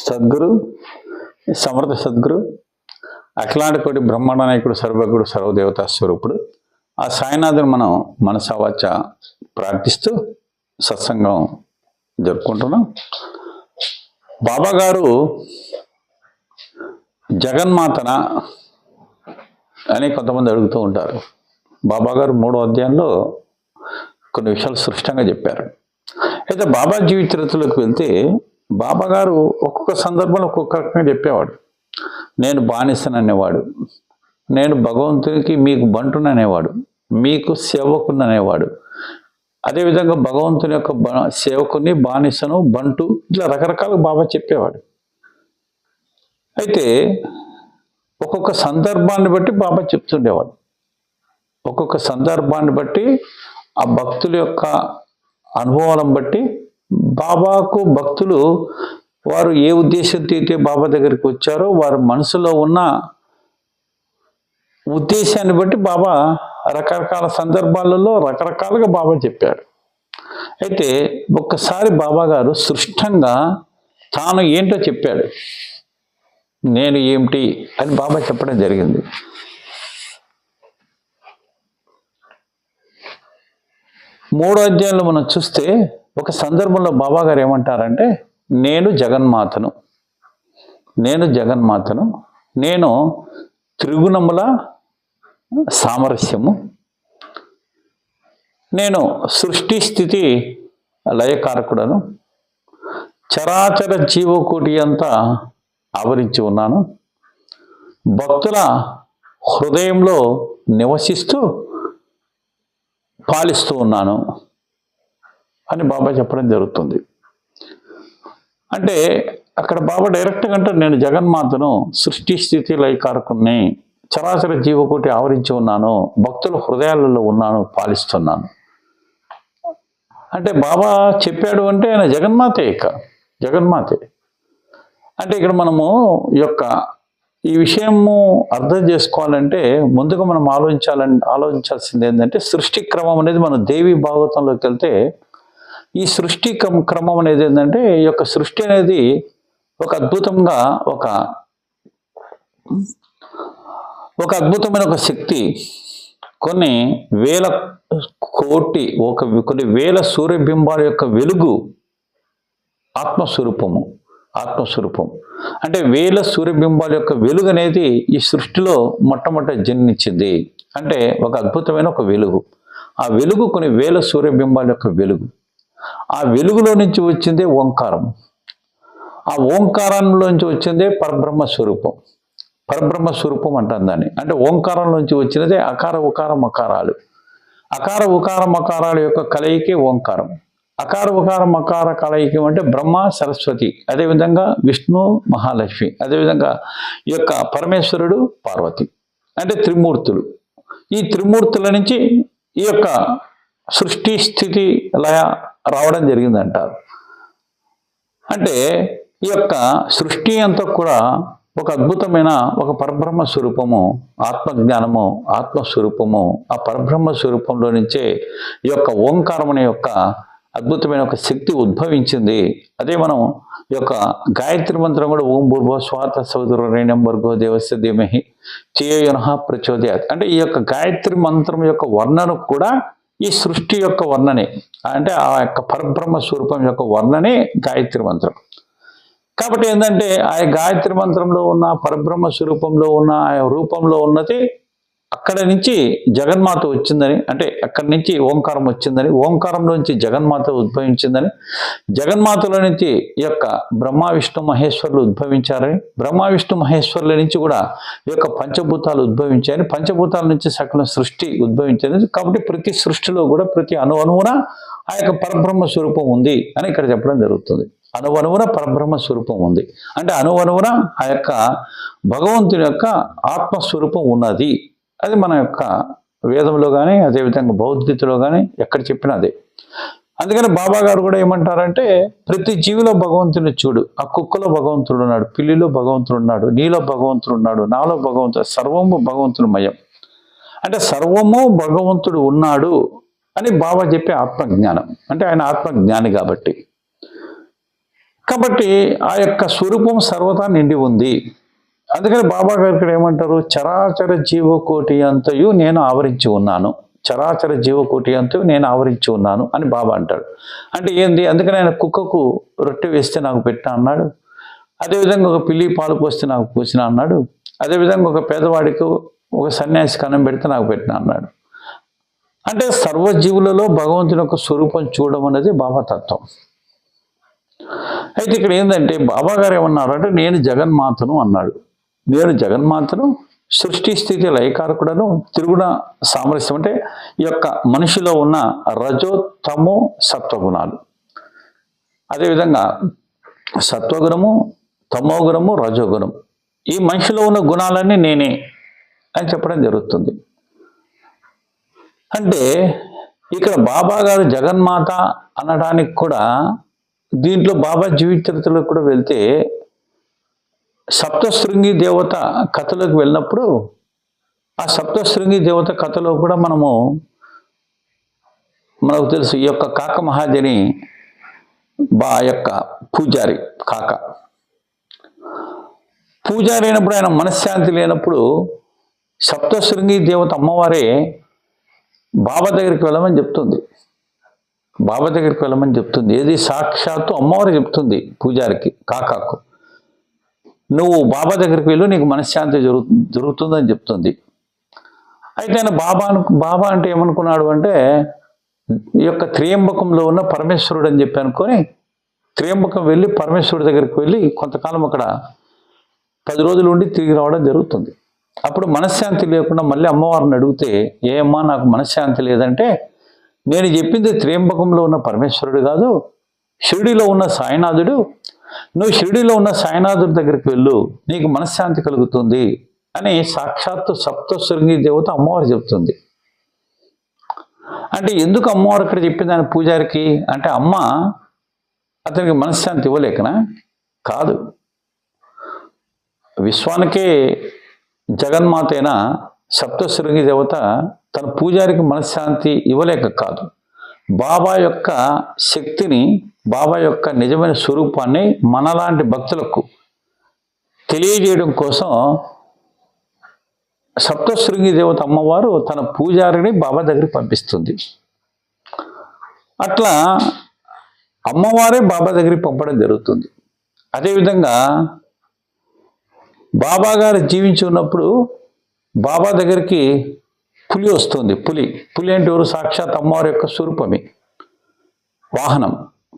సద్గురు, సమర్థ సద్గురు, అఖిలాండ కోటి బ్రహ్మాండ నాయకుడు, సర్వగుడు, సర్వదేవతా స్వరూపుడు ఆ సాయినాథుని మనం మనసావాచ ప్రార్థిస్తూ సత్సంగం జరుపుకుంటున్నాం. బాబా గారు జగన్మాతన అని కొంతమంది అడుగుతూ ఉంటారు. బాబా గారు 3వ అధ్యాయంలో కొన్ని విషయాలు స్పష్టంగా చెప్పారు. అయితే బాబా జీవిత చరిత్రలోకి వెళ్తే బాబా గారు ఒక్కొక్క సందర్భంలో ఒక్కొక్క రకంగా చెప్పేవాడు. నేను బానిసననేవాడు, నేను భగవంతునికి మీకు బంటుననేవాడు, మీకు సేవకుననేవాడు. అదేవిధంగా భగవంతుని యొక్క సేవకుని, బానిసను, బంటు, ఇట్లా రకరకాలుగా బాబా చెప్పేవాడు. అయితే ఒక్కొక్క సందర్భాన్ని బట్టి బాబా చెప్తుండేవాడు. ఒక్కొక్క సందర్భాన్ని బట్టి ఆ భక్తుల యొక్క అనుభవాలను బట్టి బాబాకు భక్తులు వారు ఏ ఉద్దేశంతో అయితే బాబా దగ్గరికి వచ్చారో వారి మనసులో ఉన్న ఉద్దేశాన్ని బట్టి బాబా రకరకాల సందర్భాలలో రకరకాలుగా బాబా చెప్పాడు. అయితే ఒక్కసారి బాబా గారు స్పష్టంగా తాను ఏంటో చెప్పాడు. నేను ఏమిటి అని బాబా చెప్పడం జరిగింది. మూడో అధ్యాయంలో మనం చూస్తే ఒక సందర్భంలో బాబా గారు ఏమంటారంటే, నేను జగన్మాతను, నేను త్రిగుణముల సామరస్యము, నేను సృష్టి స్థితి లయకారకుడను, చరాచర జీవకోటి అంతా ఆవరించి ఉన్నాను, భక్తుల హృదయంలో నివసిస్తూ పాలిస్తూ ఉన్నాను అని బాబా చెప్పడం జరుగుతుంది. అంటే అక్కడ బాబా డైరెక్ట్గా అంటే నేను జగన్మాతను, సృష్టి స్థితి లయకారకుని, చరాచర జీవకోటి ఆవరించి ఉన్నాను, భక్తుల హృదయాలలో ఉన్నాను, పాలిస్తున్నాను అంటే బాబా చెప్పాడు అంటే ఆయన జగన్మాతే. జగన్మాతే అంటే ఇక్కడ మనము ఈ విషయము అర్థం చేసుకోవాలంటే ముందుగా మనం ఆలోచించాల్సింది ఏంటంటే, సృష్టి క్రమం అనేది మనం దేవి భాగవతంలోకి వెళ్తే ఈ సృష్టి క్రమం అనేది ఏంటంటే, ఈ యొక్క సృష్టి అనేది ఒక అద్భుతంగా ఒక అద్భుతమైన ఒక శక్తి, కొన్ని వేల సూర్యబింబాల యొక్క వెలుగు ఆత్మస్వరూపం. అంటే వేల సూర్యబింబాల యొక్క వెలుగు అనేది ఈ సృష్టిలో మొట్టమొదట జన్మించింది. అంటే ఒక అద్భుతమైన ఒక వెలుగు. ఆ వెలుగు కొన్ని వేల సూర్యబింబాల యొక్క వెలుగు. ఆ వెలుగులో నుంచి వచ్చిందే ఓంకారం. ఆ ఓంకారంలోంచి వచ్చిందే పరబ్రహ్మ స్వరూపం అంటాం దాన్ని. అంటే ఓంకారంలోంచి వచ్చినదే అకార ఉకార మకారాలు. అకార ఉకార మకారాల యొక్క కలయికే ఓంకారం. అకార ఉకార మకార కలయిక అంటే బ్రహ్మ సరస్వతి, అదేవిధంగా విష్ణు మహాలక్ష్మి, అదేవిధంగా ఈ యొక్క పరమేశ్వరుడు పార్వతి, అంటే త్రిమూర్తులు. ఈ త్రిమూర్తుల నుంచి ఈ యొక్క సృష్టి స్థితి లయ రావడం జరిగిందంటారు. అంటే ఈ యొక్క సృష్టి అంతా కూడా ఒక అద్భుతమైన ఒక పరబ్రహ్మ స్వరూపము, ఆత్మజ్ఞానము, ఆత్మస్వరూపము. ఆ పరబ్రహ్మ స్వరూపంలో నుంచే ఈ యొక్క ఓంకారం అనే యొక్క అద్భుతమైన ఒక శక్తి ఉద్భవించింది. అదే మనం ఈ యొక్క గాయత్రి మంత్రం కూడా ఓం భూర్భువ స్వః తత్సవితుర్వరేణ్యం భర్గో దేవస్య ధీమహి ధియో యో నః ప్రచోదయాత్. అంటే ఈ యొక్క గాయత్రి మంత్రం యొక్క వర్ణన కూడా ఈ సృష్టి యొక్క వర్ణనే. అంటే ఆ యొక్క పరబ్రహ్మ స్వరూపం యొక్క వర్ణనే గాయత్రి మంత్రం. కాబట్టి ఏంటంటే ఆ గాయత్రి మంత్రంలో ఉన్న పరబ్రహ్మ స్వరూపంలో ఉన్న ఆ రూపంలో ఉన్నది అక్కడ నుంచి జగన్మాత వచ్చిందని, అంటే అక్కడి నుంచి ఓంకారం వచ్చిందని, ఓంకారంలోంచి జగన్మాత ఉద్భవించిందని, జగన్మాతలో నుంచి ఈ యొక్క బ్రహ్మ విష్ణు మహేశ్వరులు ఉద్భవించారని, బ్రహ్మ విష్ణు మహేశ్వరుల నుంచి కూడా ఈ యొక్క పంచభూతాలు ఉద్భవించాయని, పంచభూతాల నుంచి సకల సృష్టి ఉద్భవించింది. కాబట్టి ప్రతి సృష్టిలో కూడా ప్రతి అణువున ఆ యొక్క పరబ్రహ్మ స్వరూపం ఉంది అని ఇక్కడ చెప్పడం జరుగుతుంది. అణువణువున పరబ్రహ్మ స్వరూపం ఉంది అంటే అణువణువున ఆ యొక్క భగవంతుని యొక్క ఆత్మస్వరూపం ఉన్నది. అది మన యొక్క వేదంలో కానీ, అదేవిధంగా భగవద్గీతలో కానీ ఎక్కడ చెప్పినా అదే. అందుకని బాబా గారు కూడా ఏమంటారంటే, ప్రతి జీవిలో భగవంతుని చూడు. ఆ కుక్కలో భగవంతుడు ఉన్నాడు, పిల్లిలో భగవంతుడు ఉన్నాడు, నీలో భగవంతుడు ఉన్నాడు, నాలో భగవంతుడు, సర్వము భగవంతుడు మయం. అంటే సర్వము భగవంతుడు ఉన్నాడు అని బాబా చెప్పే ఆత్మజ్ఞానం. అంటే ఆయన ఆత్మజ్ఞాని కాబట్టి. కాబట్టి ఆ యొక్క స్వరూపం సర్వదా నిండి ఉంది. అందుకని బాబా గారు ఇక్కడ ఏమంటారు, చరాచర జీవకోటి అంతయు నేను ఆవరించి ఉన్నాను, చరాచర జీవకోటి అంతయు నేను ఆవరించి ఉన్నాను అని బాబా అంటాడు. అంటే ఏంది, అందుకని ఆయన కుక్కకు రొట్టె వేస్తే నాకు పెట్టిన అన్నాడు, అదేవిధంగా ఒక పిల్లి పాలు పోస్తే నాకు పోసిన అన్నాడు, అదేవిధంగా ఒక పేదవాడికి ఒక సన్యాసి కన్నం పెడితే నాకు పెట్టిన అన్నాడు. అంటే సర్వజీవులలో భగవంతుని యొక్క స్వరూపం చూడడం అనేది బాబా తత్వం. అయితే ఇక్కడ ఏంటంటే బాబా గారు ఏమన్నారు అంటే, నేను జగన్మాతను అన్నాడు. నేను జగన్మాతను, సృష్టి స్థితి లయకారకుడను, త్రిగుణ సామరస్యం అంటే ఈ యొక్క మనిషిలో ఉన్న రజో తమో సత్వగుణాలు, అదేవిధంగా సత్వగుణము, తమోగుణము, రజోగుణం, ఈ మనిషిలో ఉన్న గుణాలన్నీ నేనే అని చెప్పడం జరుగుతుంది. అంటే ఇక్కడ బాబా గారు జగన్మాత అనడానికి కూడా, దీంట్లో బాబా జీవిత చరిత్రలో కూడా వెళ్తే సప్తశృంగి దేవత కథలోకి వెళ్ళినప్పుడు, ఆ సప్తశృంగి దేవత కథలో కూడా మనకు తెలుసు, ఈ యొక్క కాక మహాజని యొక్క పూజారి పూజారి అయినప్పుడు ఆయన మనశ్శాంతి లేనప్పుడు సప్తశృంగి దేవత అమ్మవారే బాబా దగ్గరికి వెళ్ళమని చెప్తుంది. బాబా దగ్గరికి వెళ్ళమని చెప్తుంది. ఏది, సాక్షాత్తు అమ్మవారు చెప్తుంది పూజారికి, కాకాకు, నువ్వు బాబా దగ్గరికి వెళ్ళు, నీకు మనశ్శాంతి జరుగుతుందని చెప్తుంది. అయితే ఆయన బాబా అంటే ఏమనుకున్నాడు అంటే, ఈ యొక్క త్రియంబకంలో ఉన్న పరమేశ్వరుడు అని చెప్పి అనుకొని త్రియంబకం వెళ్ళి పరమేశ్వరుడి దగ్గరికి వెళ్ళి కొంతకాలం అక్కడ 10 రోజులు ఉండి తిరిగి రావడం జరుగుతుంది. అప్పుడు మనశ్శాంతి లేకుండా మళ్ళీ అమ్మవారిని అడిగితే, ఏమ్మా నాకు మనశ్శాంతి లేదంటే, నేను చెప్పింది త్రియంబకంలో ఉన్న పరమేశ్వరుడు కాదు, షిరిడిలో ఉన్న సాయినాథుడు, నువ్వు షిరిడిలో ఉన్న సాయినాథుడి దగ్గరికి వెళ్ళు, నీకు మనశ్శాంతి కలుగుతుంది అని సాక్షాత్తు సప్తశృంగి దేవత అమ్మవారు చెప్తుంది. అంటే ఎందుకు అమ్మవారు ఇక్కడ చెప్పింది ఆయన పూజారికి అంటే, అమ్మ అతనికి మనశ్శాంతి ఇవ్వలేకనా? కాదు, విశ్వానికే జగన్మాత అయిన సప్తశృంగి దేవత తన పూజారికి మనశ్శాంతి ఇవ్వలేక కాదు, బాబా యొక్క శక్తిని, బాబా యొక్క నిజమైన స్వరూపాన్ని మనలాంటి భక్తులకు తెలియజేయడం కోసం సప్తశృంగి దేవత అమ్మవారు తన పూజారిని బాబా దగ్గరికి పంపిస్తుంది. అట్లా అమ్మవారే బాబా దగ్గరికి పంపడం జరుగుతుంది. అదేవిధంగా బాబా గారు జీవించి ఉన్నప్పుడు బాబా దగ్గరికి పులి వస్తుంది. పులి అంటే ఎవరు? సాక్షాత్ అమ్మవారి యొక్క స్వరూపమే, వాహనం.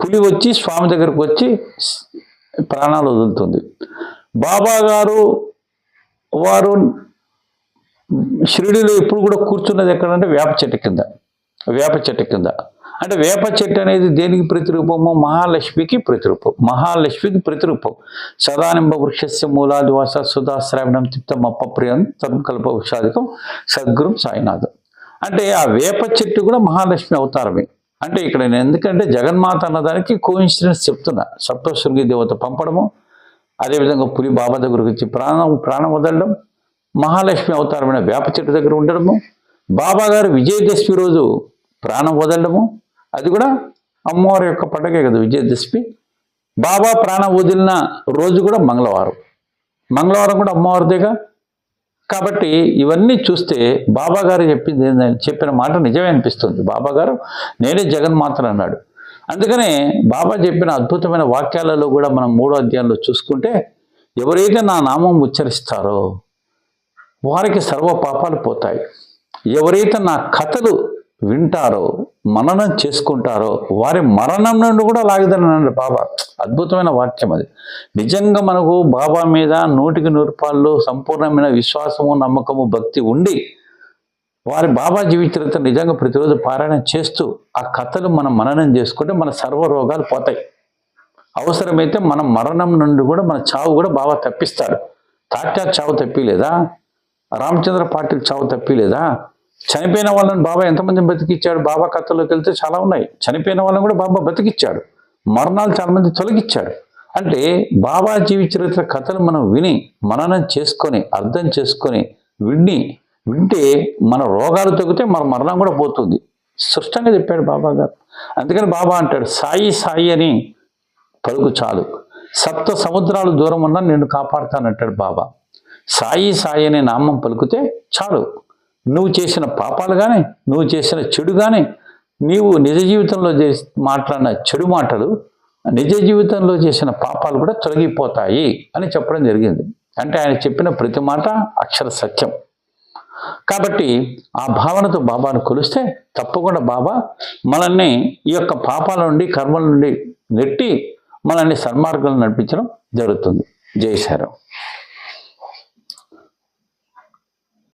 పులి వచ్చి స్వామి దగ్గరకు వచ్చి ప్రాణాలు వదులుతుంది. బాబా గారు వారు షిరిడిలో ఎప్పుడు కూడా కూర్చున్నది ఎక్కడంటే వేప చెట్టు కింద. అంటే వేప చెట్టు అనేది దేనికి ప్రతిరూపము? మహాలక్ష్మికి ప్రతిరూపం. సదానింబ వృక్షస్య మూలాదివాస సుధాశ్రావణం తిప్తం అప్పప్రియం తరుకల్ప వృక్షాధికం సద్గురం సాయినాథం. అంటే ఆ వేప చెట్టు కూడా మహాలక్ష్మి అవతారమే. అంటే ఇక్కడ నేను ఎందుకంటే జగన్మాత అన్నదానికి కోఇన్సిడెన్స్ చెప్తున్నా. సప్తశృంగి దేవత పంపడము, అదేవిధంగా పులి బాబా దగ్గరకు వచ్చి ప్రాణం వదలడం, మహాలక్ష్మి అవతారమైన వేప చెట్టు దగ్గర ఉండడము, బాబా గారు విజయదశమి రోజు ప్రాణం వదలడము, అది కూడా అమ్మవారి యొక్క పండగే కదా విజయదశమి. బాబా ప్రాణం వదిలిన రోజు కూడా మంగళవారం కూడా అమ్మవారిదేగా. కాబట్టి ఇవన్నీ చూస్తే బాబా గారు చెప్పిన మాట నిజమే అనిపిస్తుంది. బాబా గారు నేనే జగన్మాతను అన్నాడు. అందుకనే బాబా చెప్పిన అద్భుతమైన వాక్యాలలో కూడా మనం 3వ అధ్యాయంలో చూసుకుంటే, ఎవరైతే నా నామం ఉచ్చరిస్తారో వారికి సర్వ పాపాలు పోతాయి, ఎవరైతే నా కథలు వింటారో మననం చేసుకుంటారో వారి మరణం నుండి కూడా లాగదన్నాడు బాబా. అద్భుతమైన వాక్యం అది. నిజంగా మనకు బాబా మీద 100% సంపూర్ణమైన విశ్వాసము, నమ్మకము, భక్తి ఉండి వారి బాబా జీవిత చరిత్ర నిజంగా ప్రతిరోజు పారాయణ చేస్తూ ఆ కథలు మనం మననం చేసుకుంటే మన సర్వ రోగాలు పోతాయి. అవసరమైతే మన మరణం నుండి కూడా మన చావు కూడా బాబా తప్పిస్తాడు. తాట్యా చావు తప్పిలేదా? రామచంద్ర పాటిల్ చావు తప్పిలేదా? చనిపోయిన వాళ్ళని బాబా ఎంతమందిని బతికిచ్చాడు? బాబా కథలోకి వెళ్తే చాలా ఉన్నాయి. చనిపోయిన వాళ్ళని కూడా బాబా బతికిచ్చాడు, మరణాలు చాలా మంది తొలగించాడు. అంటే బాబా జీవిత చరిత్ర కథలు మనం విని మననం చేసుకొని అర్థం చేసుకొని వింటే మన రోగాలు తగ్గితే మన మరణం కూడా పోతుంది. స్పష్టంగా చెప్పాడు బాబా గారు. అందుకని బాబా అంటాడు సాయి అని పలుకు చాలు. సప్త సముద్రాలు దూరం ఉన్నా నిన్ను కాపాడుతానంటాడు బాబా. సాయి సాయి అనే నామం పలుకుతే చాలు. నువ్వు చేసిన పాపాలు కానీ, నువ్వు చేసిన చెడు కానీ, నీవు నిజ జీవితంలో మాట్లాడిన చెడు మాటలు, నిజ జీవితంలో చేసిన పాపాలు కూడా తొలగిపోతాయి అని చెప్పడం జరిగింది. అంటే ఆయన చెప్పిన ప్రతి మాట అక్షర సత్యం. కాబట్టి ఆ భావనతో బాబాను కొలిస్తే తప్పకుండా బాబా మనల్ని ఈ యొక్క పాపాల నుండి, కర్మల నుండి నెట్టి మనల్ని సన్మార్గంలో నడిపించడం జరుగుతుంది. జై శ్రీరామ్.